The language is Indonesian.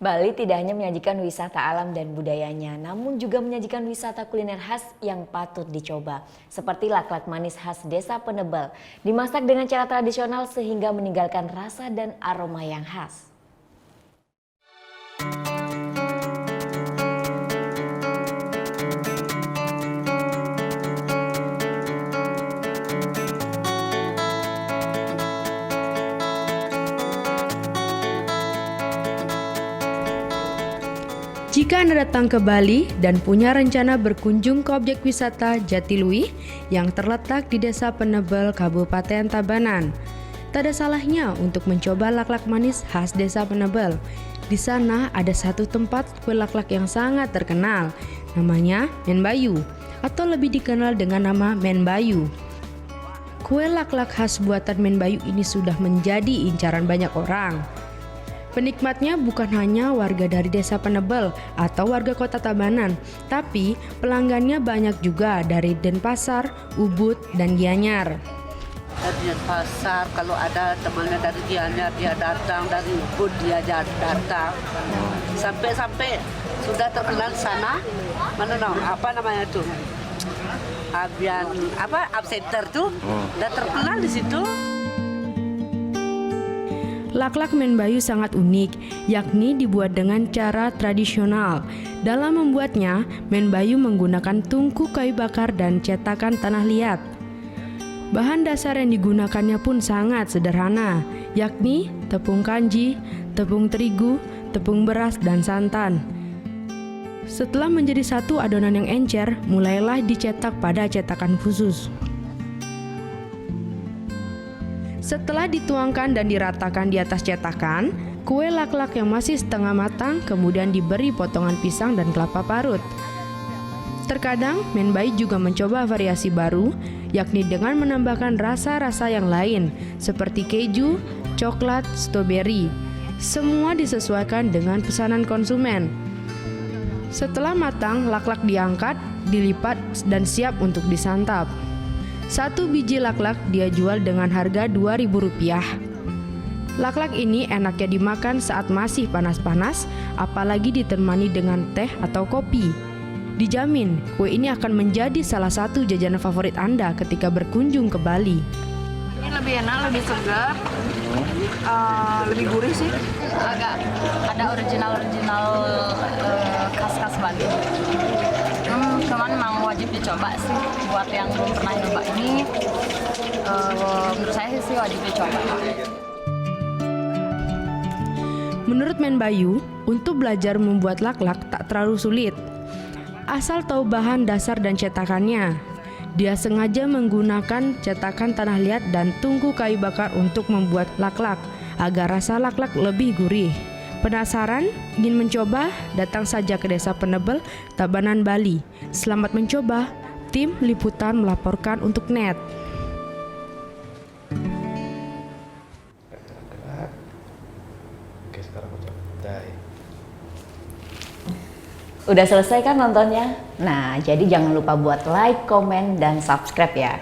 Bali tidak hanya menyajikan wisata alam dan budayanya, namun juga menyajikan wisata kuliner khas yang patut dicoba. Seperti laklak manis khas Desa Penebel, dimasak dengan cara tradisional sehingga meninggalkan rasa dan aroma yang khas. Jika Anda datang ke Bali dan punya rencana berkunjung ke objek wisata Jatiluwih yang terletak di Desa Penebel, Kabupaten Tabanan, tak ada salahnya untuk mencoba laklak manis khas Desa Penebel. Di sana ada satu tempat kue laklak yang sangat terkenal, namanya Menbayu, atau lebih dikenal dengan nama Menbayu. Kue laklak khas buatan Menbayu ini sudah menjadi incaran banyak orang. Penikmatnya bukan hanya warga dari Desa Penebel atau warga Kota Tabanan, tapi pelanggannya banyak juga dari Denpasar, Ubud, dan Gianyar. Dari Denpasar, kalau ada temannya dari Gianyar dia datang, dari Ubud dia datang. Sampai sudah terkenal sana, mana apa namanya tuh? Absenter tuh, udah terkenal di situ. Laklak Menbayu sangat unik, yakni dibuat dengan cara tradisional. Dalam membuatnya, Menbayu menggunakan tungku kayu bakar dan cetakan tanah liat. Bahan dasar yang digunakannya pun sangat sederhana, yakni tepung kanji, tepung terigu, tepung beras, dan santan. Setelah menjadi satu adonan yang encer, mulailah dicetak pada cetakan khusus. Setelah dituangkan dan diratakan di atas cetakan, kue laklak yang masih setengah matang kemudian diberi potongan pisang dan kelapa parut. Terkadang Menbayu juga mencoba variasi baru, yakni dengan menambahkan rasa-rasa yang lain seperti keju, coklat, stroberi. Semua disesuaikan dengan pesanan konsumen. Setelah matang, laklak diangkat, dilipat, dan siap untuk disantap. Satu biji laklak dia jual dengan harga Rp2.000. Laklak ini enaknya dimakan saat masih panas-panas, apalagi ditemani dengan teh atau kopi. Dijamin, kue ini akan menjadi salah satu jajanan favorit Anda ketika berkunjung ke Bali. Ini lebih enak, lebih segar, lebih gurih sih. Agak ada original khas Bali. Cuman memang wajib dicoba sih buat yang belum pernah nyoba ini. Menurut saya sih wajib dicoba. Menurut Menbayu, untuk belajar membuat laklak tak terlalu sulit. Asal tahu bahan dasar dan cetakannya. Dia sengaja menggunakan cetakan tanah liat dan tungku kayu bakar untuk membuat laklak agar rasa laklak lebih gurih. Penasaran? Ingin mencoba? Datang saja ke Desa Penebel, Tabanan, Bali. Selamat mencoba. Tim Liputan melaporkan untuk NET. Oke, sekarang die. Udah selesai kan nontonnya? Nah, jadi jangan lupa buat like, komen, dan subscribe ya.